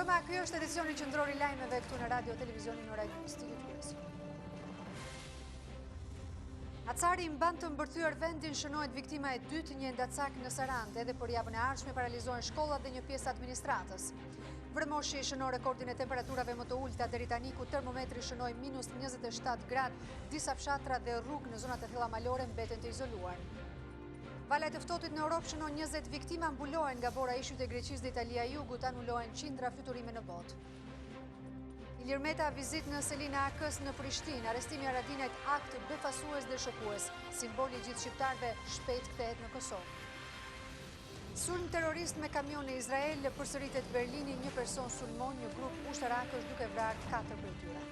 mbrëma, ky është edicioni qendror i lajmeve këtu në Radio Televizionin Ora 1 studio kryesor. Acari mban të mbërthyer vendin, shënohet viktima e dytë, një endacak në Sarandë. Edhe për javën e ardhshme paralizohen shkollat dhe një pjesë administratës. Vremoshi shënon rekordin e temperaturave më të ulta deri tani, ku termometri shënoi -27 gradë. Disa fshatra dhe rrugë në zonat e thella malore mbeten të izoluar. Valet e ftohtit në Europë shënon 20 viktima, mbulohen nga bora ishujt e Greqisë dhe Italia Jugut, anulohen qindra fluturime në botë. Ilir Meta vizit në Selina Akës në Prishtinë, arrestimi Haradinajt akt befasues dhe shokues, simboli gjithë shqiptarëve, shpejt kthehet në Kosovë. Sulm terrorist me kamion në Izrael, përsëritet Berlini, një person sulmon, një grup ushtarakësh duke vrarë 4 prej tyre.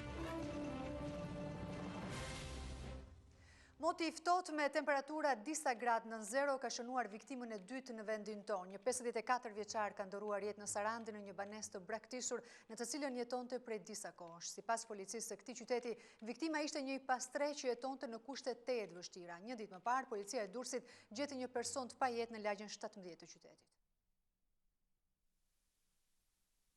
Moti i ftohtë me temperatura disa gradë nën zero ka shënuar viktimën e dytë në vendin tonë. Një 54 vjeçar ka ndëruar jetë në Sarandë në një banesë të braktisur në të cilën jetonte prej disa kohësh. Sipas policisë së këtij qyteti, viktima ishte një pastre që jetonte në kushte të vështira. Një ditë më parë, policia e Durrësit gjeti një person të pajetë në lagjen 17 të qytetit.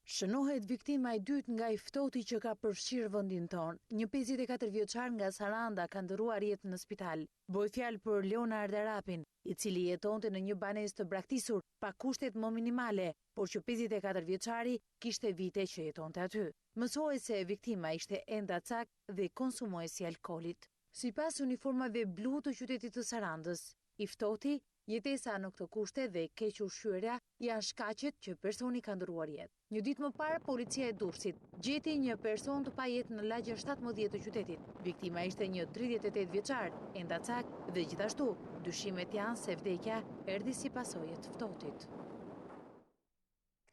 Shënohet viktima e dytë nga i ftohti që ka përfshirë vendin tonë. Një 54 vjeçar nga Saranda ka ndëruar jetë në spital. Bëj fjalë për Leonard Arapin, i cili jetonte në një banesë të braktisur pa kushtet më minimale, por që 54 vjeçari kishte vite që jetonte aty. Mësohet se viktima ishte endacak dhe konsumuesi i alkoolit. Sipas uniformave blu të qytetit të Sarandës, i ftohti, jetesa në këto kushte dhe keq ushqyerja janë shkaqet që personi ka ndëruar jetë. Një ditë më parë, policia e Durrësit gjeti një person të pajetë në lagjen 17 të qytetit. Viktima ishte një 38 vjeçar, endacak dhe gjithashtu dyshimet janë se vdekja erdhi si pasojë të ftohtit.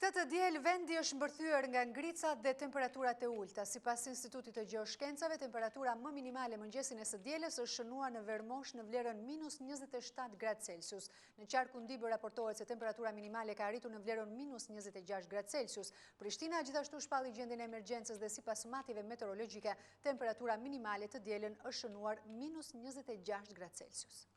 Këtë të diel vendi është mbërthyer nga ngricat dhe temperaturat e ulta. Sipas Institutit të Gjeoshkencave, temperatura më minimale mëngjesin e së dielës është shënuar në Vermosh në vlerën -27 gradë Celsius. Në qarkun Dibër raportohet se temperatura minimale ka arritur në vlerën -26 gradë Celsius. Prishtina gjithashtu shpalli gjendjen e emergjencës dhe sipas matjeve meteorologjike, temperatura minimale të dielën është shënuar -26 gradë Celsius.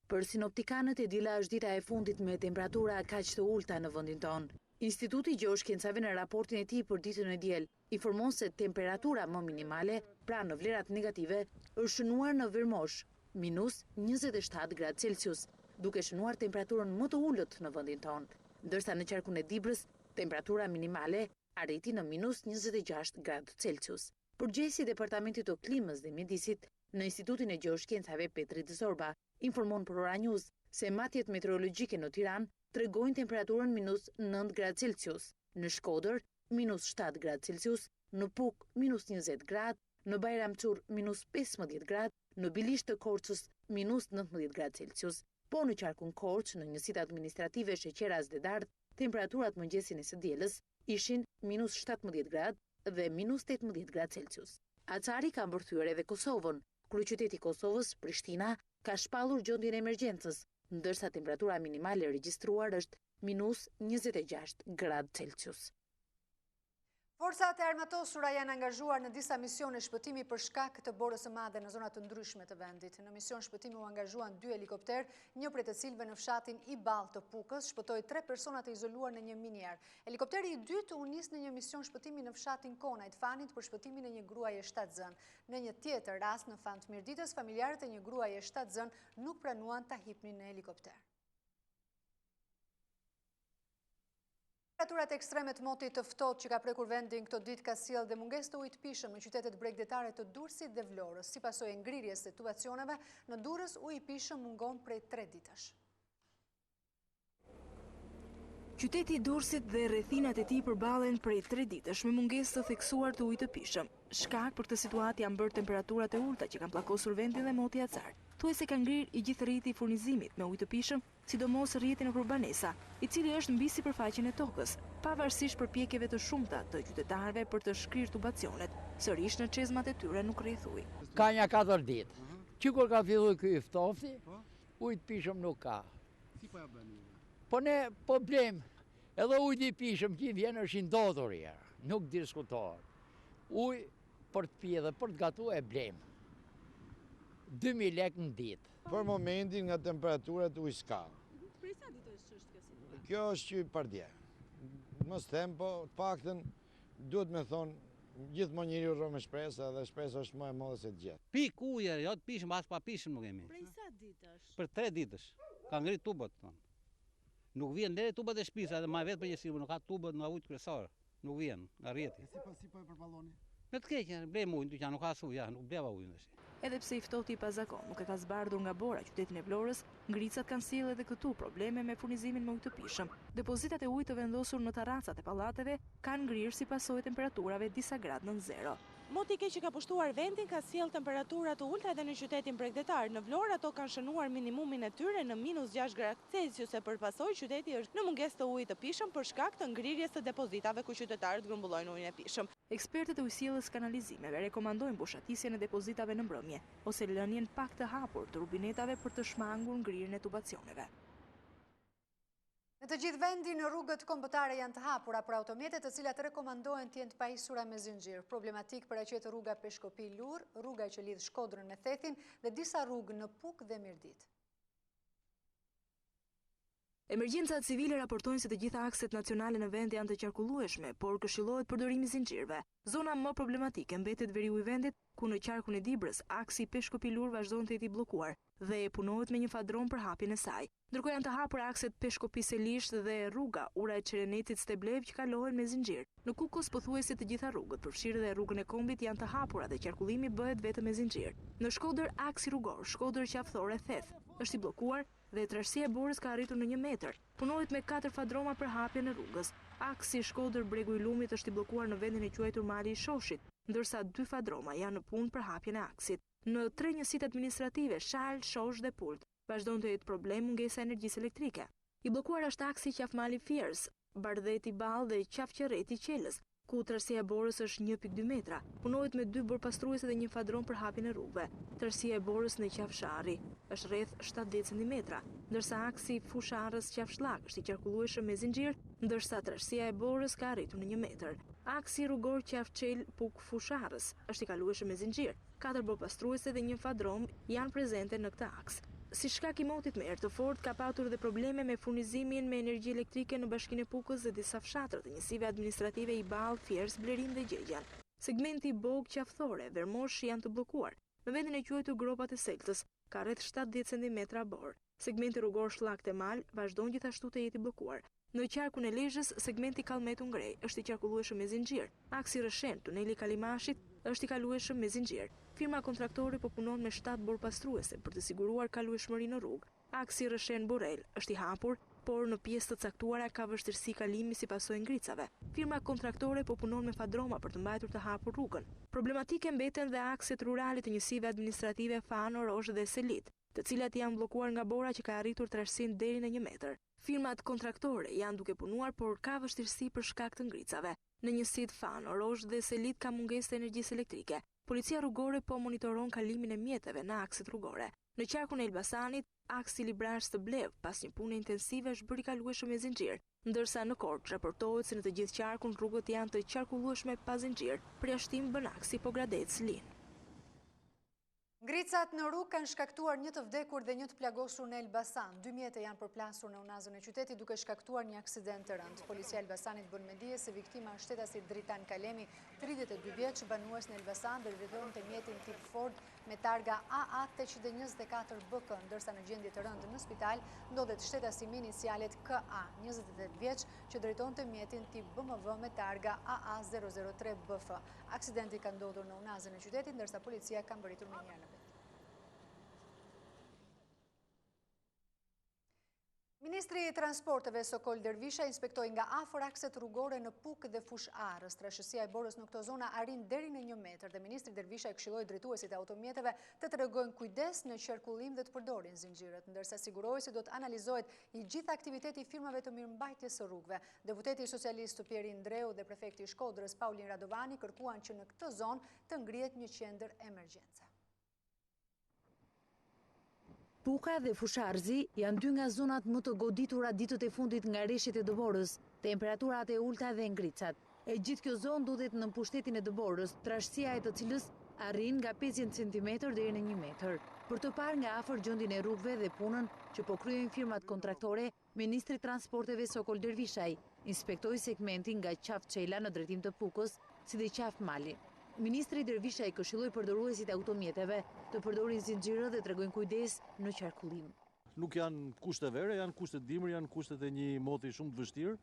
Për sinoptikanët, e dila është dita e fundit me temperatura kaq të ulta në vendin tonë. Instituti i Gjeoshkencave në raportin e tij për ditën e diel informon se temperatura më minimale, pra në vlerat negative, është shënuar në Vermosh, -27 gradë Celsius, duke shënuar temperaturën më të ulët në vendin tonë, ndërsa në qarkun e Dibrës, temperatura minimale arriti në -26 gradë Celsius. Përgjegjësi i Departamentit të Klimës dhe Mjedisit në Institutin e Gjeoshkencave Petri Dësorba informon për Ora News se matjet meteorologjike në Tiranë tregojnë temperaturën -9 gradë Celsius, në Shkodër -7 gradë Celsius, në Puk -20 gradë, në Bajramçur -15 gradë, në Bilish të Korçës -19 gradë Celsius. Po në qarkun Korç, në njësitë administrative Sheqeras dhe Dardhë, temperaturat mëngjesin e së dielës ishin -17 gradë dhe -18 gradë Celsius. Acari ka mbërthyer edhe Kosovën. Kryeqyteti i Kosovës, Prishtina, ka shpallur gjendjen e emergjencës, ndërsa temperatura minimale regjistruar është -26 gradë Celsius. Forcat e armatosura janë angazhuar në disa misione shpëtimi për shkak të borës së madhe në zona të ndryshme të vendit. Në mision shpëtimi u angazhuan 2 helikopter, një prej të cilëve në fshatin i Ballë të Pukës, shpëtoi 3 persona të izoluar në një minier. Helikopteri i dytë u nis në një mision shpëtimi në fshatin Konajt Fanit për shpëtimin e një gruaje 7 zën. Në një tjetër rast në Fan të Mirditës, familjarët e një gruaje 7 zën nuk pranuan ta hipnin në helikopter. Temperaturat ekstreme të motit të ftohtë që ka prekur vendin këto ditë ka sjellë dhe mungesë të ujit të pishëm në qytetet bregdetare të Durrësit dhe Vlorës. Si pasojë e ngrirjes së situacioneve, në Durrës uji i pishëm mungon prej 3 ditësh. Qyteti i Durrësit dhe rrethinat e tij përballen prej 3 ditësh me mungesë të theksuar të ujit të pishëm. Shkak për këtë situatë janë bërë temperaturat e ulta që kanë pllakosur vendin dhe moti acar. Thuajse ka ngrirë i gjithë rrjeti i furnizimit me ujë të pishëm, sidomos rrjeti nëpër banesa, i cili është mbi sipërfaqen e tokës, pavarësisht përpjekjeve të shumta të qytetarëve për të shkrirë tubacionet, sërish në çezmat e tyre nuk rrjedh ujë. Ka një 4 ditë. Që kur ka filluar ky ftofti, ujë të pishëm nuk ka. Si po ja bëni? Po ne po blem. Edhe ujë i pishëm që vjen është i ndodhur ja, nuk diskutohet. Ujë për të pi dhe për të gatuar e blem. 2000 lekë në ditë. Për momentin nga temperaturat ujë s'ka. Prej sa ditësh është kjo situatë? Kjo është që i pardje. Mos them, po të paktën duhet me thonë gjithmonë njeriu rro me shpresë dhe shpresa është më e madhe se të gjithë. Pik ujë, jo të pishëm, as pa pishëm nuk kemi. Prej sa ditësh? Për 3 ditësh. Ka ngrit tubat tonë. Nuk vjen deri tubat e shtëpisë, edhe më vetë për njësi, nuk ka tubat në ujë kryesor. Nuk vjen, nga rrjeti. Si po e përballoni? Me të keqja, blejmë ujë, dyqan nuk ka as ujë, nuk bleva ujë tash. Edhe pse i ftohti i pazakon, nuk e ka zbardhur nga Bora, qytetin e Vlorës, ngricat kanë sjellë edhe këtu probleme me furnizimin me ujë të pishëm. Depozitat e ujit të vendosur në terracat e pallateve kanë ngrirë si pasojë temperaturave disa gradë nën zero. Moti keq që ka pushtuar vendin ka sjellë temperatura të ulta edhe në qytetin bregdetar. Në Vlorë ato kanë shënuar minimumin e tyre në -6 gradë Celsius e përpasoj qyteti është në mungesë të ujit të pishëm për shkak të ngrirjes së depozitave ku qytetarët grumbullojnë ujin e pishëm. Ekspertët e ujësjelljes kanalizimeve rekomandojnë mbushatisjen e depozitave në mbrëmje ose lënien pak të hapur të rubinetave për të shmangur ngrirjen e tubacioneve. Në të gjithë vendin, rrugët kombëtare janë të hapura për automjetet të cilat rekomandohen të jenë të pajisura me zinxhir. Problematik paraqet rruga Peshkopi-Lur, rruga që lidh Shkodrën me Thethin dhe disa rrugë në Puk dhe Mirdit. Emergjencat civile raportojnë se të gjitha akset nacionale në vend janë të qarkullueshme, por këshillohet përdorimi i zinxhirëve. Zona më problematike mbetet veriu i vendit, ku në qarkun e Dibrës aksi Peshkopi-Lur vazhdon të jetë i bllokuar dhe e punohet me një fadron për hapjen e saj. Ndërkohë janë të hapur akset Peshkopi-Selisht dhe rruga Ura e Çerenetit Steblev që kalohen me zinxhir. Në Kukos pothuajse të gjitha rrugët, përfshirë dhe rrugën e Kombit, janë të hapura dhe qarkullimi bëhet vetëm me zinxhir. Në Shkodër aksi rrugor Shkodër-Qafthore Theth është i bllokuar dhe trashësia e Borës ka arritur në 1 metër. Punohet me 4 fadroma për hapjen e rrugës. Aksi Shkodër-Bregu i Lumit është i bllokuar në vendin e quajtur Mali i Shoshit, ndërsa 2 fadroma janë në punë për hapjen e aksit. Në 3 njësitë administrative, Sharl, Shosh dhe Pult, vazhdon të jetë problem mungesa energjisë elektrike. I bllokuar është aksi Qafmali Fiers, Bardheti Ball dhe Qafqerreti Qelës, ku trashësia e Borës është 1.2 metra. Punohet me 2 borpastruese dhe një fadron për hapjen e rrugëve. Trashësia e Borës në Qafsharri është rreth 70 cm, ndërsa aksi Fusharrës Qafshllak është i qarkullueshëm me zinxhir, ndërsa trashësia e Borës ka arritur në 1 metër. Aksi rrugor Qafçel Puk Fusharrës është i kalueshëm me zinxhir. 4 borpastruese dhe një fadrom janë prezente në këtë aks. Si shkak i motit me erë të fortë ka patur dhe probleme me furnizimin me energji elektrike në bashkinë e Pukës dhe disa fshatra të njësive administrative i Ball, Fiers, Blerim dhe Gjegjan. Segmenti Bog Qafthore, Vermosh janë të bllokuar. Në vendin e quajtur Gropat e Seltës ka rreth 70 cm bor. Segmenti rrugor Shllak Temal vazhdon gjithashtu të jetë i bllokuar. Në qarkun e Lezhës, segmenti Kallmetu Ngrej është i qarkullueshëm me zinxhir. Aksi Rëshen, tuneli Kalimashit është i kalueshëm me zinxhir. Firma kontraktore po punon me 7 borpastruese për të siguruar kalueshmëri në rrugë. Aksi Rëshen Borel është i hapur, por në pjesë të caktuara ka vështirësi kalimi si pasojë ngricave. Firma kontraktore po punon me fadroma për të mbajtur të hapur rrugën. Problematike mbeten dhe akset rurale të njësive administrative Fano, Rosh dhe Selit, të cilat janë bllokuar nga Bora që ka arritur trashësinë deri në 1 metër. Firmat kontraktore janë duke punuar, por ka vështirësi për shkak të ngricave. Në njësitë Fano, Rosh dhe Selit ka mungesë të energjisë elektrike. Policia rrugore po monitoron kalimin e mjeteve në akset rrugore. Në qarkun e Elbasanit, aksi Librash të Blev, pas një pune intensive është bërë i kalueshëm me zinxhir, ndërsa në Korçë raportohet se në të gjithë qarkun rrugët janë të qarkullueshme pa zinxhir. Përjashtim bën aksi Pogradec Lin. Ngricat në rrugë kanë shkaktuar një të vdekur dhe një të plagosur në Elbasan. 2 mjete janë përplasur në unazën e qytetit duke shkaktuar një aksident të rënd. Policia e Elbasanit bën me dije se viktima është shtetasi Dritan Kalemi, 32 vjeç, banues në Elbasan dhe drejtonte mjetin tip Ford me targa AA 824 BK, ndërsa në gjendje të rënd në spital ndodhet shtetasi me inicialet KA, 28 vjeç, që drejtonte mjetin tip BMW me targa AA 003 BF. Aksidenti ka ndodhur në unazën e qytetit, ndërsa policia ka mbërritur me një në vend. Ministri i Transporteve Sokol Dervisha inspektoi nga afër akset rrugore në Puk dhe Fusharrës. Trashësia e Borës në këto zona arrin deri në 1 metër dhe ministri Dervisha e këshilloi drejtuesit e automjeteve të tregojnë kujdes në qarkullim dhe të përdorin zinxhirët, ndërsa siguroi se do të analizohet i gjithë aktiviteti i firmave të mirëmbajtjes së rrugëve. Deputeti socialist Pieri Ndreu dhe prefekti i Shkodrës Paulin Radovani kërkuan që në këtë zonë të ngrihet një qendër emergjence. Puka dhe Fusharzi janë 2 nga zonat më të goditura ditët e fundit nga rreshtet e Dëborës, temperaturat e ulta dhe ngricat. E gjithë kjo zonë ndodhet në pushtetin e Dëborës, trashësia e të cilës arrin nga 50 cm deri në 1 metër. Për të parë nga afër gjendjen e rrugëve dhe punën që po kryejnë firmat kontraktore, ministri i Transporteve Sokol Dervishaj inspektoi segmentin nga qafë Çela në drejtim të Pukës, si dhe qafë Mali. Ministri Dervisha i këshilloi përdoruesit e automjeteve të përdorin zinxhirë dhe tregojnë kujdes në qarkullim. Nuk janë kushte vere, janë kushte dimër, janë kushtet e një moti shumë të vështirë,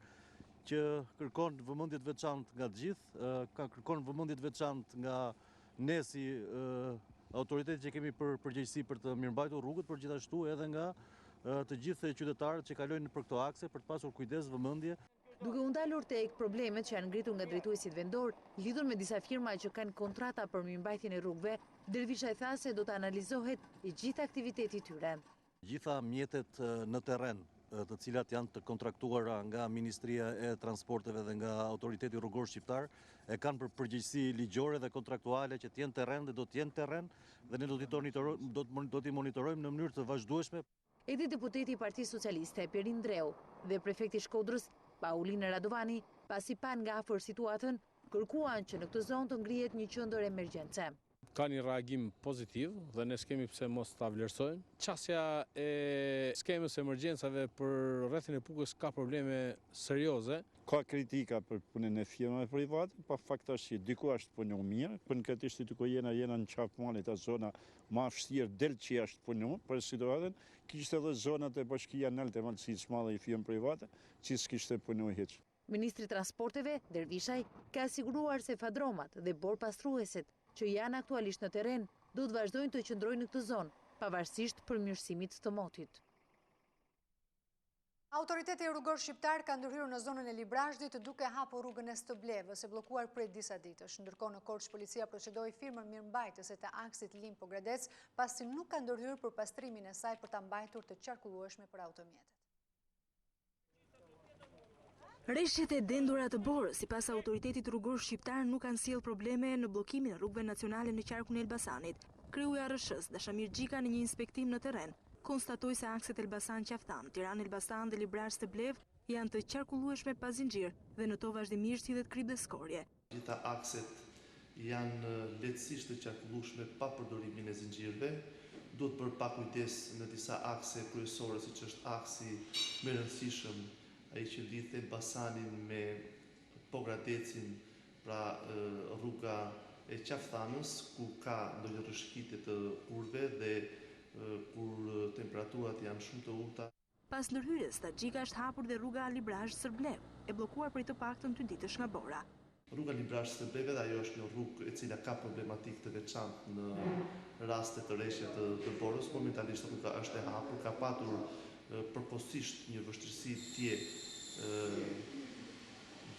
që kërkon vëmendje të veçantë nga të gjithë, kërkon vëmendje të veçantë nga ne si autoritetet që kemi për përgjegjësi për të mirëmbajtur rrugët, por gjithashtu edhe nga të gjithë qytetarët që kalojnë për këto akse për të pasur kujdes, vëmendje. Duke u ndalur tek problemet që janë ngritur nga drejtuesit vendor, lidhur me disa firma që kanë kontrata për mirëmbajtjen e rrugëve, Dervisha i tha se do të analizohet i gjithë aktiviteti i tyre. Gjitha mjetet në terren, të cilat janë të kontraktuara nga Ministria e Transporteve dhe nga Autoriteti Rrugor Shqiptar, e kanë për përgjegjësi ligjore dhe kontraktuale që t'jenë terren dhe do t'jenë terren dhe ne do t'i monitorojmë në mënyrë të vazhdueshme. Edhe deputeti i Partisë Socialiste, Perin Dreu, dhe prefekti i Shkodrës, Pauline Radovani, pasi pan nga afër situatën, kërkuan që në këtë zonë të ngrihet një qendër emergjence. Ka një reagim pozitiv dhe ne s'kemi pse mos ta vlerësojmë. Qasja e skemës emergjencave për rrethin e Pukës ka probleme serioze. Ka kritika për punën e firmave private, pa fakt është që diku është punu mirë, konkretisht diku jena në qafë Malit, a zona ma vështirë del që është punu për situatën, kishte edhe zonat e bashkia nalt e malësisë madhe i firmë private, që s'kishte punu hiç. Ministri Transporteve, Dervishaj, ka siguruar se fadromat dhe borpastruesit që janë aktualisht në terren, do të vazhdojnë të qëndrojnë në këtë zonë, pavarësisht përmirësimit të motit. Autoriteti rrugor shqiptar ka ndërhyrë në zonën e Librazhdit duke hapur rrugën e Stëblevës e bllokuar prej disa ditësh. Ndërkohë në Korçë policia procedoi firmën mirëmbajtëse të aksit Lim Pogradec, pasi nuk ka ndërhyrë për pastrimin e saj për ta mbajtur të qarkullueshme për automjetet. Rreshtet e dendura të Borës, sipas autoritetit rrugor shqiptar, nuk kanë sjellë probleme në bllokimin e rrugëve nacionale në qarkun e Elbasanit. Kreu i ARSH-s, Dashamir Gjika, në një inspektim në terren, konstatoi se akset Elbasan-Qaftan, Tiranë-Elbasan dhe Librazh-Stëblev janë të qarkullueshme pa zinxhir dhe në to vazhdimisht hidhet krip dhe skorje. Gjitha akset janë lehtësisht të qarkullueshme pa përdorimin e zinxhirëve. Duhet bërë pak kujdes në disa akse kryesore, siç është aksi më i rëndësishëm, ai që lidh Elbasanin me Pogradecin, pra rruga e Qaftanës, ku ka ndonjë rrëshqitje të urve dhe kur temperaturat janë shumë të ulta. Pas ndërhyrjes, Gjika është hapur dhe rruga Librazh-Stëblev, e bllokuar për të paktën 2 ditësh nga Bora. Rruga Librazh-Stëblev dhe ajo është një rrugë e cila ka problematikë të veçantë në raste të rreshje të Borës. Momentalisht rruga është e hapur, ka patur përposisht një vështirësi tjetër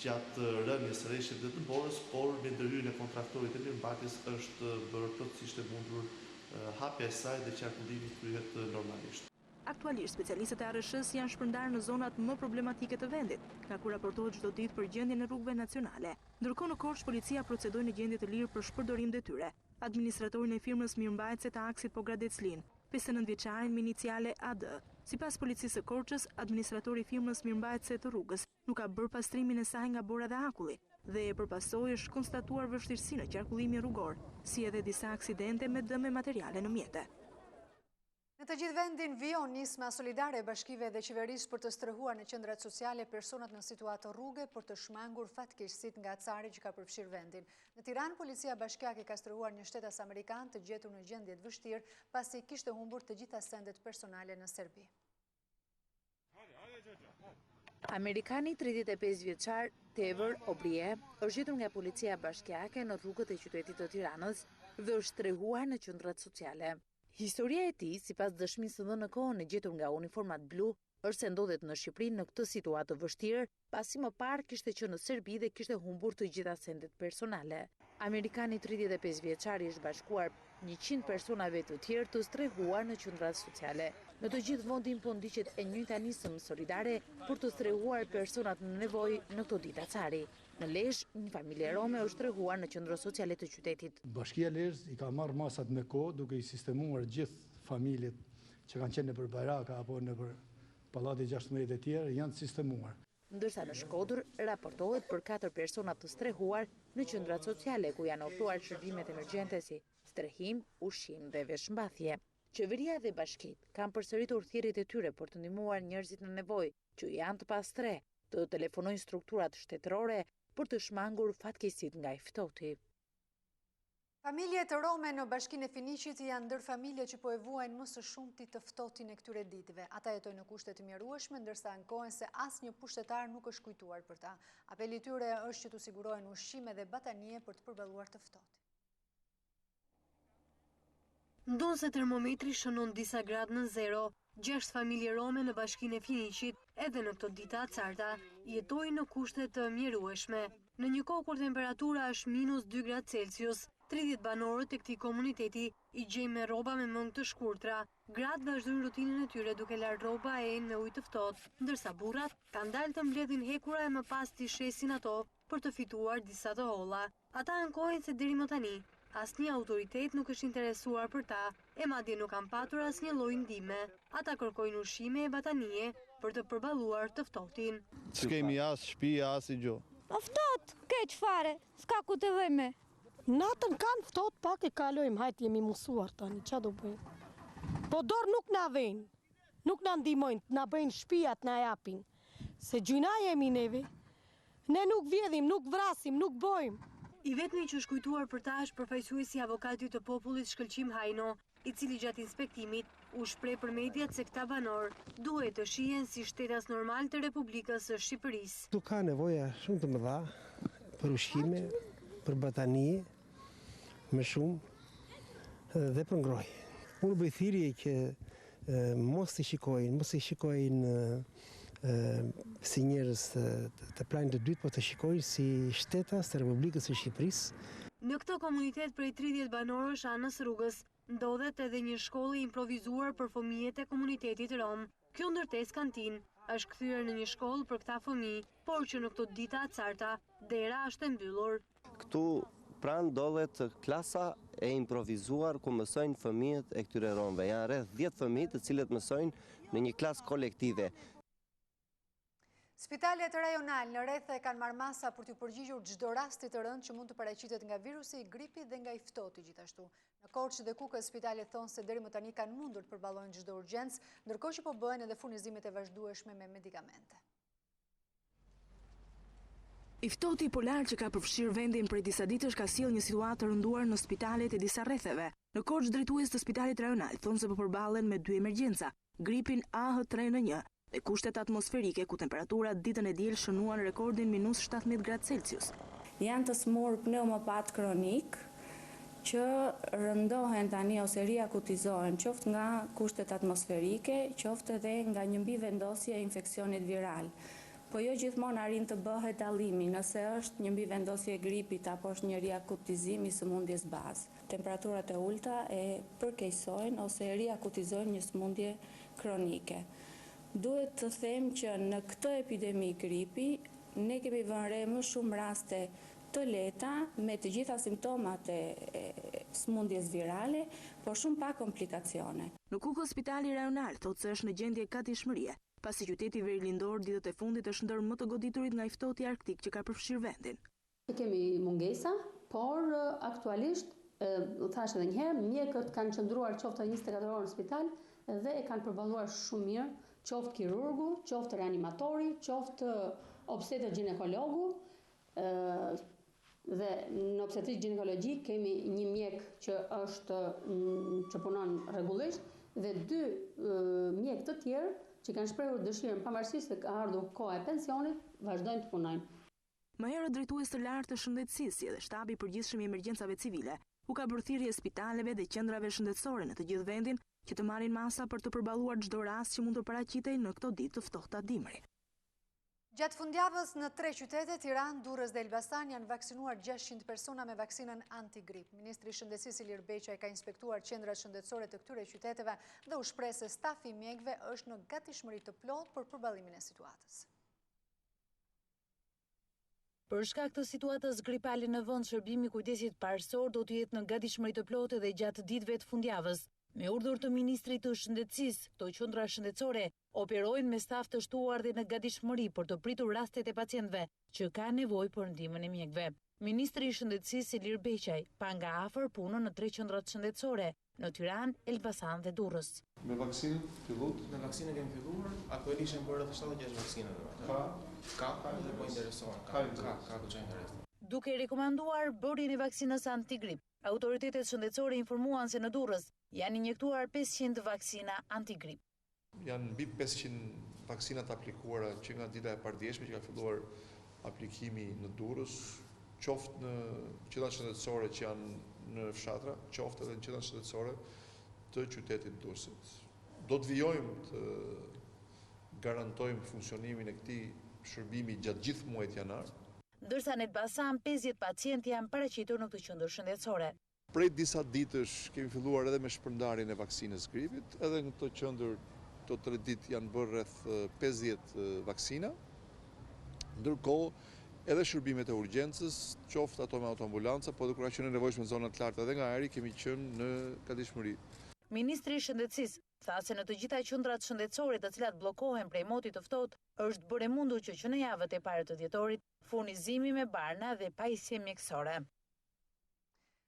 gjatë rënies së rreshjeve të Borës, por me ndërhyrjen e kontraktorit të mirëmbajtjes është bërë plotësisht e mundur hapja e saj dhe qarkullimi kryhet normalisht. Aktualisht, specialistët e ARSH-s janë shpërndarë në zonat më problematike të vendit, nga ku raportohet çdo ditë për gjendjen e rrugëve nacionale. Ndërkohë në Korçë policia procedoi në gjendje të lirë për shpërdorim detyre. Administratorin e firmës mirëmbajtëse të aksit Pogradec-Lin, 59 vjeçarin me iniciale AD. Sipas policisë së Korçës, administratori i firmës mirëmbajtëse të rrugës nuk ka bërë pastrimin e saj nga Bora dhe Akulli dhe e përpasoj është konstatuar vështirësi në qarkullimin rrugor, si edhe disa aksidente me dëme materiale në mjete. Në të gjithë vendin vijon nisma solidare e bashkive dhe qeverisë për të strëhuar në qendrat sociale personat në situatë rruge për të shmangur fatkeqësitë nga acari që ka përfshirë vendin. Në Tiranë, policia bashkiake ka strëhuar një shtetas amerikan të gjetur në gjendje të vështirë pasi kishte humbur të gjitha sendet personale në Serbi. Amerikani 35 vjeçar Tever Obrie është gjetur nga policia bashkiake në rrugët e qytetit të Tiranës dhe është strehuar në qendrat sociale. Historia e tij, sipas dëshmisë së dhënë në kohën e gjetur nga uniformat blu, është se ndodhet në Shqipëri në këtë situatë të vështirë, pasi më parë kishte qenë në Serbi dhe kishte humbur të gjitha sendet personale. Amerikani 35 vjeçari është bashkuar 100 personave të tjerë të strehuar në qendrat sociale. Në të gjithë vendin po ndiqet e njëjta nismë solidare për të strehuar personat në nevojë në këto ditë acari. Në Lezhë, një familje rome është strehuar në qendra sociale të qytetit. Bashkia Lezhë i ka marrë masat me kohë duke i sistemuar gjithë familjet që kanë qenë nëpër baraka apo nëpër pallati 16 e tjerë janë sistemuar. Ndërsa në Shkodër raportohet për 4 persona të strehuar në qendrat sociale ku janë ofruar shërbimet emergjente si strehim, ushqim dhe veshmbathje. Qeveria dhe bashkitë kanë përsëritur thirrjet e tyre për të ndihmuar njerëzit në nevojë që janë të pastre, të telefonojnë strukturat shtetërore për të shmangur fatkeqësitë nga i ftohti. Familjet rome në bashkinë e Finiqit janë ndër familje që po e vuajnë më së shumti të ftohtin e këtyre ditëve. Ata jetojnë në kushte të mjerueshme, ndërsa ankohen se asnjë pushtetar nuk është kujtuar për ta. Apeli i tyre është që t'u sigurohen ushqime dhe batanie për të përballuar të ftohtin. Ndonë se termometri shënon disa gradë në zero, 6 familje rome në bashkinë e Finiqit, edhe në këto dita acarta, jetojnë në kushte të mjerueshme. Në një kohë kur temperatura është -2 gradë Celsius, 30 banorët e këtij komuniteti i gjejnë me rroba me mëngë të shkurtra. Gratë vazhdojnë rutinën e tyre duke larë rroba e enë me ujë të ftohtë, ndërsa burrat kanë dalë të mbledhin hekura e më pas t'i shesin ato për të fituar disa të holla. Ata ankohen se deri më tani asnjë autoritet nuk është interesuar për ta, e madje nuk kanë patur asnjë lloj ndihme. Ata kërkojnë ushqime e batanie për të përballuar të ftohtin. S'kemi as shtëpi, as i gjë. Ftoht, keq fare, s'ka ku të vëjme. Natën kanë ftoht, pak e kalojmë, hajtë jemi mësuar tani, qa do bëjmë? Po dorë nuk na vejnë, nuk na ndimojnë, na bëjnë shtëpiat, na japin. Se gjyna jemi neve, ne nuk vjedhim, nuk vrasim, nuk bojmë. I vetmi që është kujtuar për ta është përfaqësuesi i avokatit të popullit Shkëlqim Hajno, i cili gjatë inspektimit u shpreh për mediat se këta banor duhet të shihen si shtetas normal të Republikës së Shqipërisë. Tu ka nevoja shumë të mëdha për ushqime, për batanie, më shumë dhe për ngrojë. Unë bëj thirrje që mos i shikojnë si njerëz të planit të dytë, po të shikojnë si shtetas të Republikës së Shqipërisë. Në këtë komunitet prej 30 banorësh anës rrugës ndodhet edhe një shkollë improvizuar për fëmijët e komunitetit rom. Kjo ndërtesë kantinë është kthyer në një shkollë për këta fëmijë, por që në këto dita acarta dera është e mbyllur. Këtu pranë ndodhet klasa e improvizuar ku mësojnë fëmijët e këtyre romëve. Janë rreth 10 fëmijë të cilët mësojnë në një klasë kolektive. Spitalet rajonal në rrethe kanë marrë masa për t'u përgjigjur çdo rasti të rënd që mund të paraqitet nga virusi i gripit dhe nga i ftohti gjithashtu. Në Korçë dhe Kukës spitalet thonë se deri më tani kanë mundur të përballojnë çdo urgjencë, ndërkohë që po bëhen edhe furnizimet e vazhdueshme me medikamente. I ftohti polar që ka përfshirë vendin prej disa ditësh ka sjellë një situatë të rënduar në spitalet e disa rretheve. Në Korçë drejtues të spitalit rajonal thonë se po përballen me 2 emergjenca, gripin AH3N1 dhe kushtet atmosferike ku temperaturat ditën e diel shënuan rekordin -17 gradë Celsius. Janë të smur pneumopat kronik që rëndohen tani ose riakutizohen qoftë nga kushtet atmosferike, qoftë edhe nga një mbivendosje e infeksionit viral. Po jo gjithmonë arrin të bëhet dallimi nëse është një mbivendosje gripit apo është një riakutizim i sëmundjes bazë. Temperaturat e ulta e përkeqësojnë ose riakutizojnë një sëmundje kronike. Duhet të them që në këtë epidemi gripi ne kemi vënë re më shumë raste të leta me të gjitha simptomat e sëmundjes virale, por shumë pak komplikacione. Në Kukës spitali rajonal thotë se është në gjendje gatishmërie, pasi qyteti verilindor ditët e fundit është ndër më të goditurit nga i ftohti arktik që ka përfshirë vendin. Kemi mungesa, por aktualisht, thash edhe një herë, mjekët kanë qëndruar qoftë 24 orë në spital dhe e kanë përballuar shumë mirë, qoftë kirurgu, qoftë reanimatori, qoftë obstetër ginekologu, dhe në obstetrik ginekologji kemi një mjek që punon rregullisht dhe 2 mjek të tjerë që kanë shprehur dëshirën pavarësisht se ka ardhur koha e pensionit, vazhdojnë të punojnë. Më herët drejtues të lartë të shëndetësisë dhe shtabi i përgjithshëm i emergjencave civile u ka bërë thirrje spitaleve dhe qendrave shëndetësore në të gjithë vendin që të marrin masa për të përballuar çdo rast që mund të paraqitej në këto ditë të ftohta dimri. Gjatë fundjavës në 3 qytete, Tiranë, Durrës dhe Elbasan janë vaksinuar 600 persona me vaksinën antigrip. Ministri i Shëndetësisë Ilir Beqaj ka inspektuar qendrat shëndetësore të këtyre qyteteve dhe u shpreh se stafi i mjekëve është në gatishmëri të plotë për përballimin e situatës. Për shkak të situatës gripale në vend, shërbimi i kujdesit parësor do të jetë në gatishmëri të plotë edhe gjatë ditëve të fundjavës. Me urdhër të Ministrit të Shëndetësisë, këto qendra shëndetësore operojnë me staf të shtuar dhe në gatishmëri për të pritur rastet e pacientëve që kanë nevojë për ndihmën e mjekëve. Ministri i Shëndetësisë Ilir Beqaj pa nga afër punën në 3 qendrat shëndetësore në Tiranë, Elbasan dhe Durrës. Me vaksinën fillut? Me vaksinën kemi filluar, aktualisht janë bërë rreth 76 vaksina domethënë. Ka dhe po interesohen. Ka goxha interes. Duke rekomanduar bërjen e vaksinës antigrip, autoritetet shëndetësore informuan se në Durrës janë injektuar 500 vaksina antigrip. Janë mbi 500 vaksinat aplikuara që nga dita e pardjeshme që ka filluar aplikimi në Durrës, qoftë në qendrat shëndetësore që janë në fshatra, qoftë edhe në qendrat shëndetësore të qytetit Durrësit. Do të vijojmë të garantojmë funksionimin e këtij shërbimi gjatë gjithë muajit janar. Ndërsa në Elbasan 50 pacientë janë paraqitur në këtë qendër shëndetësore. Prej disa ditësh kemi filluar edhe me shpërndarjen e vaksinës gripit, edhe në këtë qendër të 3 ditë janë bërë rreth 50 vaksina, ndërkohë edhe shërbimet e urgjencës, qoftë ato me autoambulanca, po edhe kur ka qenë nevojshme në zonat larta edhe nga ajri, kemi qenë në gatishmëri. Ministri i Shëndetësisë tha se në të gjitha qendrat shëndetësore të cilat bllokohen prej motit të ftohtë, është bërë mundur që në javët e para të dhjetorit furnizimi me barna dhe pajisje mjekësore.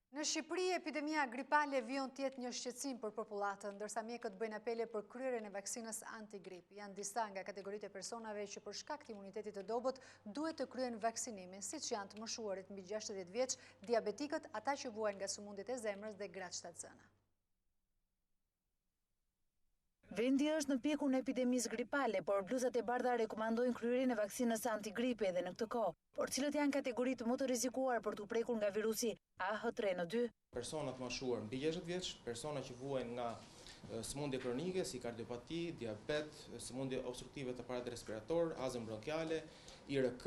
Në Shqipëri, epidemia gripale vijon të jetë një shqetësim për popullatën, ndërsa mjekët bëjnë apele për kryerjen e vaksinës antigrip. Janë disa nga kategoritë e personave që për shkak të imunitetit të dobët duhet të kryen vaksinimin, siç janë të moshuarit mbi 60 vjeç, diabetikët, ata që vuajnë nga sëmundjet e zemrës dhe gratë shtatzëna. Vendi është në pjekun e epidemisë gripale, por bluzat e bardha rekomandojnë kryerjen e vaksinës antigripe edhe në këtë kohë, por cilët janë kategoritë më të rrezikuar për të prekur nga virusi AH3N2. Personat moshuar mbi 60 vjeç, persona që vuajnë nga sëmundje kronike si kardiopati, diabet, sëmundje obstruktive të aparatit respirator, azmë bronkiale, IRK,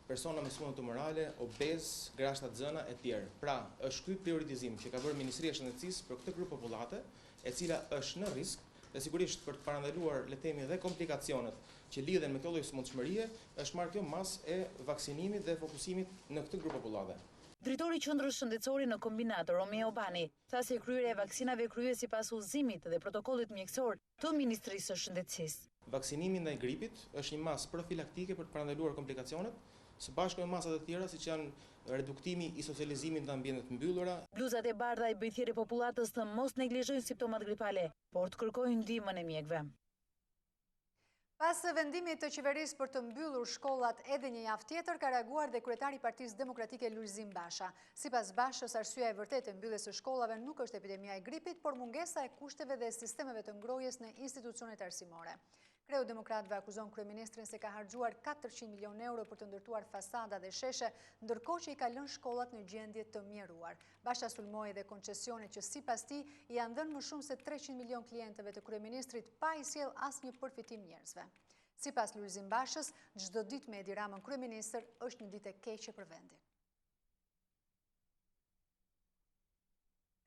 persona me sëmundje tumorale, obez, gratë shtatzëna e tjerë. Pra, është ky prioritizim që ka bërë Ministria e Shëndetësisë për këtë grup popullate, e cila është në risk. Dhe sigurisht për të parandaluar le të themi dhe komplikacionet që lidhen me këtë lloj sëmundshmërie, është marrë kjo mas e vaksinimit dhe fokusimit në këtë grup popullave. Drejtori i Qendrës Shëndetësore në kombinat Romeo Bani tha se kryerja e vaksinave kryhet sipas udhëzimit dhe protokollit mjekësor të Ministrisë së Shëndetësisë. Vaksinimi ndaj gripit është një masë profilaktike për të parandaluar komplikacionet, së bashku me masat e tjera siç janë reduktimi i socializimit në ambientet mbyllura. Bluzat e bardha i bëjnë thirrje popullatës të mos neglizhojnë simptomat gripale, por të kërkojnë ndihmën e mjekëve. Pas vendimit të qeverisë për të mbyllur shkollat edhe një javë tjetër, ka reaguar dhe kryetari i Partisë Demokratike Lulzim Basha. Sipas Bashës, arsyeja e vërtetë e mbylljes së shkollave nuk është epidemia e gripit, por mungesa e kushteve dhe sistemeve të ngrohjes në institucionet arsimore. Kreu Demokratëve akuzon kryeministrin se ka harxuar 400 milion euro për të ndërtuar fasada dhe sheshe, ndërkohë që i ka lënë shkollat në gjendje të mjeruar. Basha sulmoi dhe koncesione që sipas tij janë dhënë më shumë se 300 milion klientëve të kryeministrit pa i sjell asnjë përfitim njerëzve. Sipas Lulzim Bashës, çdo ditë me Edi Ramën kryeministër është një ditë e keqe për vendin.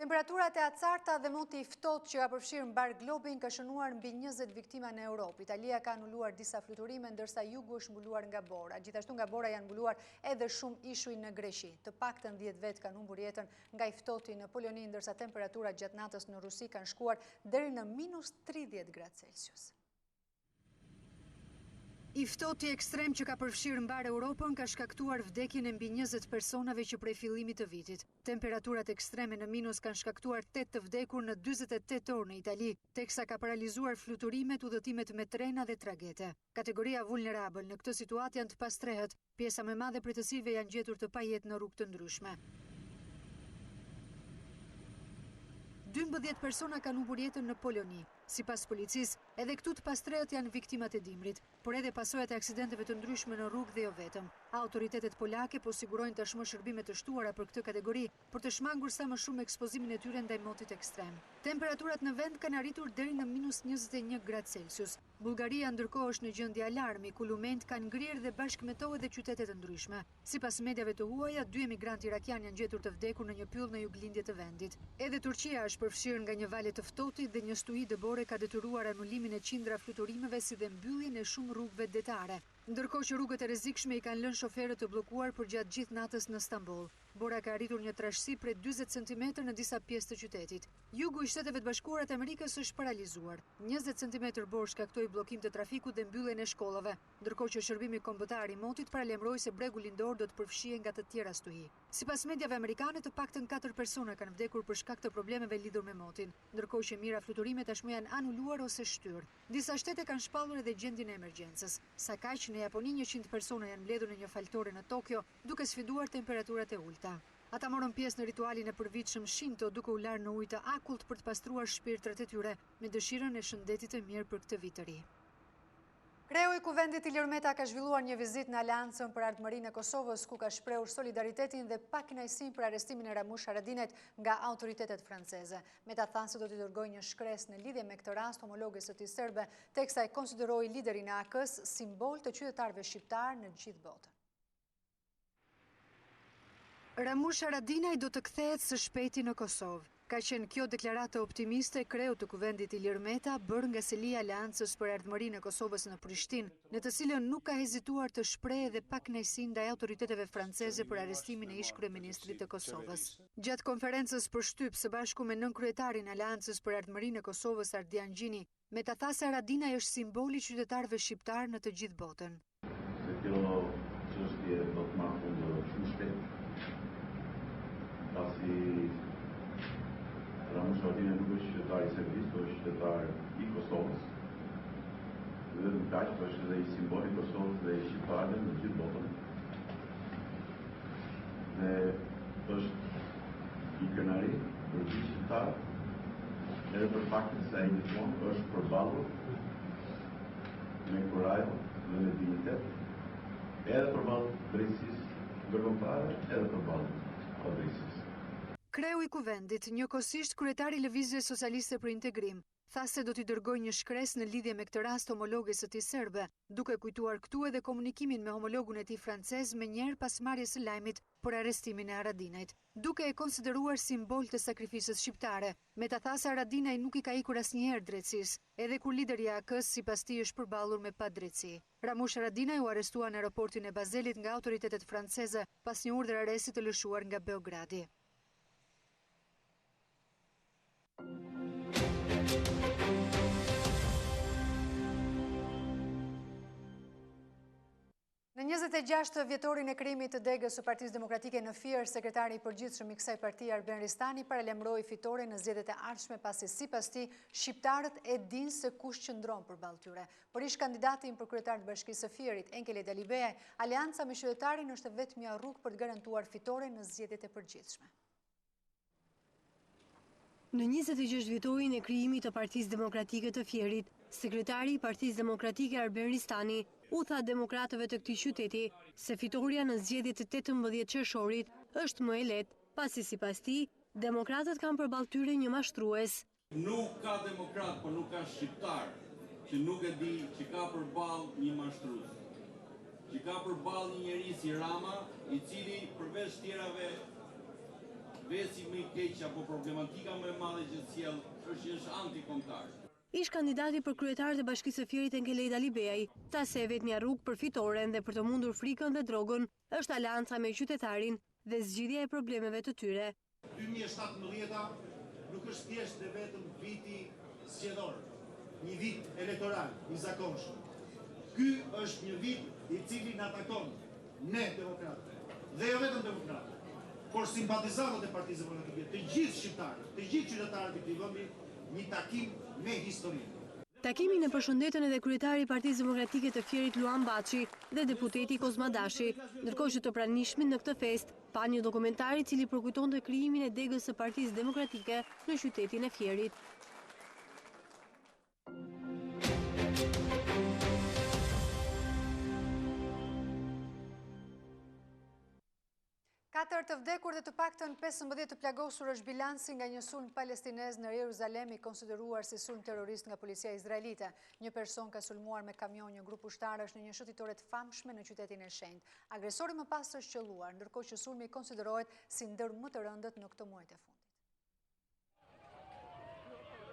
Temperaturat e acarta dhe moti i ftohtë që ka përfshirë mbar globin ka shënuar mbi 20 viktima në Europë. Italia ka anuluar disa fluturime, ndërsa jugu është mbuluar nga bora. Gjithashtu nga bora janë mbuluar edhe shumë ishuj në Greqi. Të paktën 10 vetë kanë humbur jetën nga i ftohti në Poloni, ndërsa temperaturat gjatë natës në Rusi kanë shkuar deri në -30 gradë Celsius. I ftohti ekstrem që ka përfshirë mbar Europën ka shkaktuar vdekjen e mbi 20 personave që prej fillimit të vitit. Temperaturat ekstreme në minus kanë shkaktuar 8 të vdekur në 48 orë në Itali, teksa ka paralizuar fluturimet, udhëtimet me trena dhe tragete. Kategoria vulnerabël në këtë situatë janë të pastrehët, pjesa më e madhe prej të cilëve janë gjetur të pajet në rrugë të ndryshme. 12 persona kanë humbur jetën në Poloni. Sipas policisë, edhe këtu të pastrehët janë viktimat e dimrit, por edhe pasojat e aksidenteve të ndryshme në rrugë dhe jo vetëm. Autoritetet polake po sigurojnë tashmë shërbime të shtuara për këtë kategori për të shmangur sa më shumë ekspozimin e tyre ndaj motit ekstrem. Temperaturat në vend kanë arritur deri në -21 gradë Celsius. Bullgaria ndërkohë është në gjendje alarmi, ku lumenjt kanë ngrirë dhe bashkëmetohet dhe qytete të ndryshme. Sipas mediave të huaja, 2 emigrantë irakianë janë gjetur të vdekur në një pyll në juglindje të vendit. Edhe Turqia është përfshirë nga një vale të ftohtit dhe një stuhi dëbore ka detyruar anulimin e qindra fluturimeve si dhe mbylljen e shumë rrugëve detare. Ndërkohë që rrugët e rrezikshme i kanë lënë shoferët të bllokuar për gjatë gjithë natës në Stamboll. Bora ka arritur një trashësi prej 40 cm në disa pjesë të qytetit. Jugu i Shteteve të Bashkuara të Amerikës është paralizuar. 20 cm borë shkaktoi bllokim të trafikut dhe mbylljen e shkollave, ndërkohë që shërbimi kombëtar i motit paralajmëroi se bregu lindor do të përfshihej nga të tjera stuhi. Sipas mediave amerikane, të paktën 4 persona kanë vdekur për shkak të problemeve lidhur me motin, ndërkohë që mira fluturime tashmë janë anuluar ose shtyrë. Disa shtete kanë shpallur edhe gjendjen e emergjencës. Sa kaq, në Japoni 100 persona janë mbledhur në një faltore në Tokyo, duke sfiduar temperaturat e ulta. Ata morën pjesë në ritualin e përvitshëm Shinto, duke u larë në ujë të akullt për të pastruar shpirtrat e tyre, me dëshirën e shëndetit të mirë për këtë vit të ri. Kreu i Kuvendit Ilir Meta ka zhvilluar një vizitë në Aleancën për Ardhmërinë e Kosovës, ku ka shprehur solidaritetin dhe pakënaqësinë për arrestimin e Ramush Haradinajt nga autoritetet franceze. Meta tha se do t'i dërgojë një shkresë në lidhje me këtë rast homologes së tij serbe, teksa e konsideroi liderin e AK-s simbol të qytetarëve shqiptar në gjithë botën. Ramush Haradinaj do të kthehet së shpejti në Kosovë. Ka qenë kjo deklarata optimiste e kreut të Kuvendit Ilir Meta bërë nga selia Aleancës për Ardhmërinë e Kosovës në Prishtinë, në të cilën nuk ka hezituar të shprehë edhe pakënaqësinë ndaj autoriteteve franceze për arrestimin e ish-kryeministrit të Kosovës. Gjatë konferencës për shtyp së bashku me nënkryetarin e Aleancës për Ardhmërinë e Kosovës Ardian Gjini, Meta tha se Haradinaj është simboli i qytetarëve shqiptar në të gjithë botën. Pasi Ramush Haradinaj nuk është qytetar i Serbisë, po është qytetar i Kosovës. Dhe në kaq, po është edhe i simbol i Kosovës dhe i shqiptarëve në gjithë botën. Dhe është i kënaqur për gjithë shqiptarët, edhe për faktin se ai gjithmonë është përballur me kurajë dhe me dignitet, edhe përballur drejtësisë ndërkombëtare, edhe përballur padrejtësisë. Kreu i Kuvendit, njëkohësisht kryetari i Lëvizjes Socialiste për Integrim, tha se do t'i dërgojë një shkresë në lidhje me këtë rast homologes së tij serbe, duke kujtuar këtu edhe komunikimin me homologun e tij francez menjëherë pas marrjes së lajmit për arrestimin e Haradinajt, duke e konsideruar simbol të sakrificës shqiptare. Meta tha se Haradinaj nuk i ka ikur asnjëherë drejtësisë, edhe kur lideri i AK-s sipas tij është përballur me padrejtësi. Ramush Haradinaj u arrestua në aeroportin e Bazelit nga autoritetet franceze pas një urdhër arresti të lëshuar nga Beogradi. Në 26 vjetorin e krijimit të degës së Partisë Demokratike në Fier, sekretari i përgjithshëm i kësaj partie Arben Ristani paralajmëroi fitoren në zgjedhjet e ardhshme pasi sipas tij shqiptarët e dinë se kush qëndron përballë tyre. Por ish kandidatin për kryetar të Bashkisë së Fierit, Enkele Dalibeaj, alianca me qytetarin është vetmja rrugë për të garantuar fitoren në zgjedhjet e përgjithshme. Në 26 vjetorin e krijimit të Partisë Demokratike të Fierit, sekretari i Partisë Demokratike Arben Ristani u tha demokratëve të këtij qyteti se fitoria në zgjedhjet e 18 qershorit është më e lehtë, pasi sipas tij, demokratët kanë përballë tyre një mashtrues. Nuk ka demokrat, por nuk ka shqiptar që nuk e di që ka përballë një mashtrues. Që ka përballë një njerëz si Rama, i cili përveç tjerave vesi më i keq apo problematika më e madhe që sjell është antikombëtar. Ish kandidati për kryetar të Bashkisë së Fierit Enkele Dalibeaj tha se vetmja rrugë për fitoren dhe për të mundur frikën dhe drogën është alianca me qytetarin dhe zgjidhja e problemeve të tyre. 2017 nuk është thjesht dhe vetëm viti zgjedhor, një vit elektoral i zakonshëm. Ky është një vit i cili na takon ne demokratët, dhe jo vetëm demokratët, por simpatizantët e Partisë Demokratike, të gjithë shqiptarët, të gjithë qytetarët e këtij vendi, një takim me historinë. Takimin e përshëndetën edhe kryetari i Partisë Demokratike të Fierit Luan Baçi dhe deputeti Kozma Dashi, ndërkohë që të pranishmit në këtë fest pa një dokumentar i cili përkujtonte krijimin e degës së Partisë Demokratike në qytetin e Fierit. Katër të vdekur dhe të paktën 15 të plagosur është bilansi nga një sulm palestinez në Jeruzalem i konsideruar si sulm terrorist nga policia izraelite. Një person ka sulmuar me kamion një grup ushtarësh në një shëtitore të famshme në qytetin e shenjtë. Agresori më pas është qelluar, ndërkohë që sulmi konsiderohet si ndër më të rëndët në këtë muaj të fundit.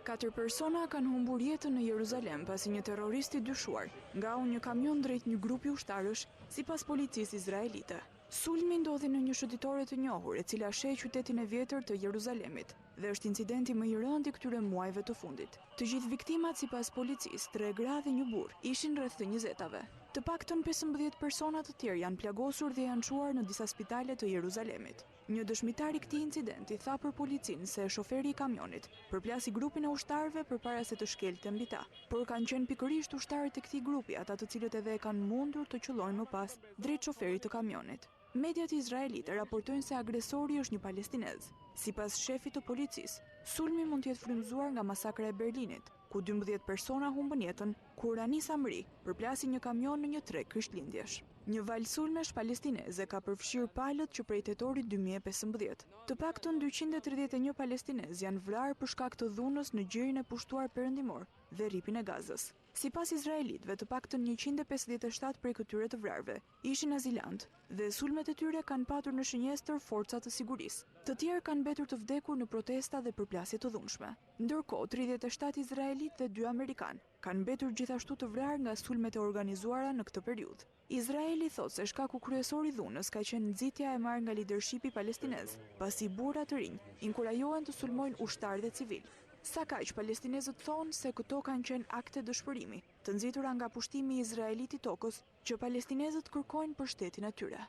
4 persona kanë humbur jetën në Jeruzalem pasi një terrorist i dyshuar nga një kamion drejt një grupi ushtarësh, sipas policisë izraelite. Sulmi ndodhi në një shëtitore të njohur, e cila sheh qytetin e vjetër të Jeruzalemit, dhe është incidenti më i rënd i këtyre muajve të fundit. Të gjithë viktimat, sipas policisë, 3 gra dhe një burr, ishin rreth të 20-tave. Të paktën 15 persona të tjerë janë plagosur dhe janë çuar në disa spitale të Jeruzalemit. Një dëshmitar i këtij incidenti tha për policinë se shoferi i kamionit përplasi grupin e ushtarëve përpara se të shkelte mbi ta, por kanë qenë pikërisht ushtarët e këtij grupi ata të cilët edhe e kanë mundur të qellojnë më pas drejt shoferit të kamionit. Mediat izraelite raportojnë se agresori është një palestinez. Sipas shefit të policisë, sulmi mund të jetë frymëzuar nga masakra e Berlinit, ku 12 persona humbën jetën kur Anis Amri përplasi një kamion në një treg krishtlindjesh. Një valë sulmesh palestineze ka përfshirë palët që prej tetorit 2015. Të paktën 231 palestinez janë vrarë për shkak të dhunës në gjirin e pushtuar perëndimor dhe rripin e Gazës. Sipas izraelitëve, të paktën 157 prej këtyre të vrarve ishin azilant dhe sulmet e tyre kanë patur në shënjestër forcat të sigurisë. Të tjerë kanë mbetur të vdekur në protesta dhe përplasje të dhunshme. Ndërkohë, 37 izraelitë dhe 2 amerikanë kanë mbetur gjithashtu të vrarë nga sulmet e organizuara në këtë periudhë. Izraeli thotë se shkaku kryesor i dhunës ka qenë nxitja e marrë nga lidershipi palestinez, pasi burra të rinj inkurajohen të sulmojnë ushtarë dhe civil. Sa kaq, palestinezët thonë se këto kanë qenë akte dëshpërimi, të nxitura nga pushtimi izraelit i tokës që palestinezët kërkojnë për shtetin e tyre.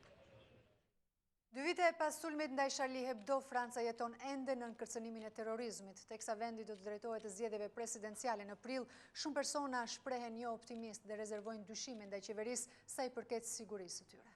2 vite pas sulmit ndaj Charlie Hebdo, Franca jeton ende në kërcënimin e terrorizmit. Teksa vendi do të drejtohet zgjedhjeve presidenciale në prill, shumë persona shprehen jo optimist dhe rezervojnë dyshime ndaj qeverisë sa i përket sigurisë së tyre.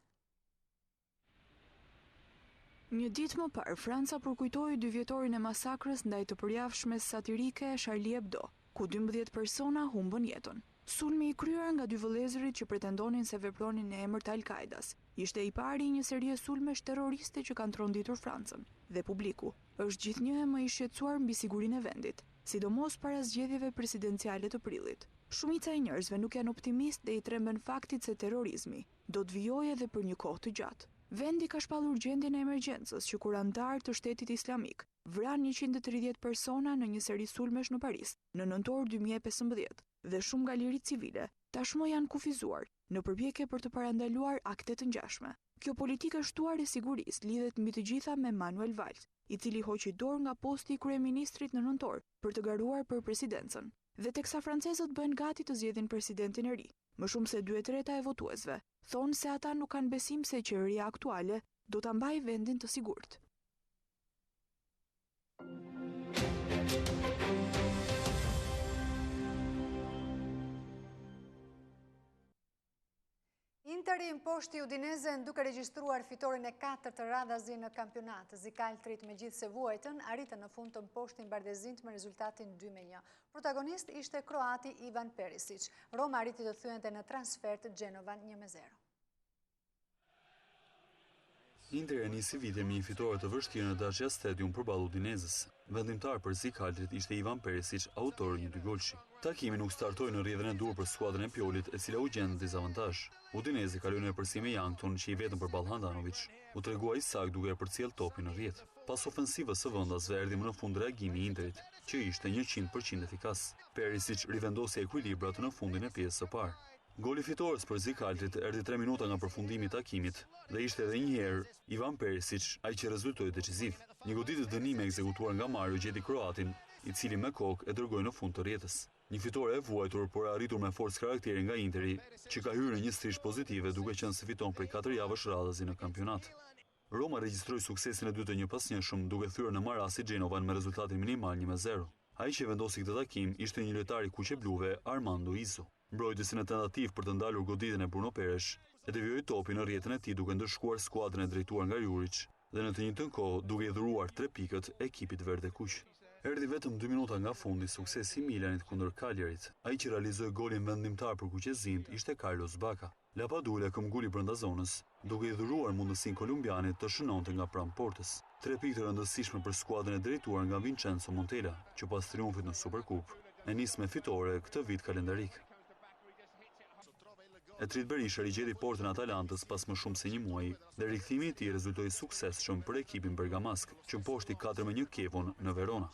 Një ditë më parë, Franca përkujtoi 2 vjetorin e masakrës ndaj të përjavshme satirike Charlie Hebdo, ku 12 persona humbën jetën. Sulmi i kryer nga 2 vëllezërit që pretendonin se vepronin në emër të Al-Qaidas ishte i pari një serie sulmesh terroriste që kanë tronditur Francën, dhe publiku është gjithnjëherë më i shqetësuar mbi sigurinë e vendit, sidomos para zgjedhjeve presidenciale të prillit. Shumica e njerëzve nuk janë optimist dhe i tremben faktit se terrorizmi do të vijojë edhe për një kohë të gjatë. Vendi ka shpallur gjendjen e emergjencës që kurantar të Shtetit Islamik vran 130 persona në një seri sulmesh në Paris në nëntor 2015 dhe shumë nga lirit civile tashmë janë kufizuar në përpjekje për të parandaluar akte të ngjashme. Kjo politikë e shtuar e sigurisë lidhet mbi të gjitha me Manuel Valls, i cili hoqi dorë nga posti i kryeministrit në nëntor për të garuar për presidencën. Dhe teksa francezët bëhen gati të zgjedhin presidentin e ri, më shumë se 2/3 e votuesve thonë se ata nuk kanë besim se qeveria aktuale do ta mbajë vendin të sigurt. Interi imposhti Udinese duke regjistruar fitoren e 4 të radhazi në kampionat. Zikaltrit me gjithë se vuajtën arritën në fund të imposhtin Bardezint me rezultatin 2-1. Protagonist ishte kroati Ivan Perisic. Roma arriti të thyente në transfer të Genovan 1-0. Inter e nisi vite me një fitore të vështirë në Dacia Stadium përballë Udinesës. Vendimtar për Zikaltrit ishte Ivan Perisic, autori një 2 golshi. Takimi nuk startoi në rrjedhën e dur për skuadrën e Piolit, e cila u gjend në dizavantazh. Udinezi kaloi në përsi me Yankton, që i vetëm përballë Handanovic, u tregua i sakt duke e përcjell topin në rrjet. Pas ofensivës së vendasve erdhi më në fund reagimi i Interit, që ishte 100% efikas. Perisic rivendosi ekuilibrat në fundin e pjesës së parë. Goli fitores për Zikaltrit erdhi 3 minuta nga përfundimi i takimit dhe ishte edhe një herë Ivan Perisic ai që rezultoi decisiv. Një goditje dënimi ekzekutuar nga Mario gjeti kroatin, i cili me kokë e dërgoi në fund të rrjetës. Një fitore e vuajtur por arritur me forcë karakteri nga Interi, që ka hyrë në një strish pozitive duke qenë se fiton prej 4 javësh radhazi në kampionat. Roma regjistroi suksesin e 2-1 duke thyer në Marasi Genovan me rezultatin minimal 1-0. Ai që vendosi këtë takim ishte një lojtar i kuqebluve, Armando Izzo. Mbrojtësi në tentativë për të ndalur goditjen e Bruno Peresh, e devijoi topin në rrjetën e tij duke ndëshkuar skuadrën e drejtuar nga Juric dhe në të njëjtën kohë duke i dhuruar 3 pikët ekipit verde kuq. Erdhi vetëm 2 minuta nga fundi suksesi i Milanit kundër Cagliarit. Ai që realizoi golin vendimtar për kuqezimt ishte Carlos Bacca. Lapadula këmbguli brenda zonës, duke i dhuruar mundësinë kolumbianit të shënonte nga pranë portës. 3 pikë të rëndësishme për skuadrën e drejtuar nga Vincenzo Montella, që pas triumfit në Superkup e nis me fitore këtë vit kalendarik. Etrit Berisha rigjeti portën Atalantës pas më shumë se një muaji dhe rikthimi i tij rezultoi suksesshëm për ekipin bergamask, që mposhti 4-1 Chievo në Verona.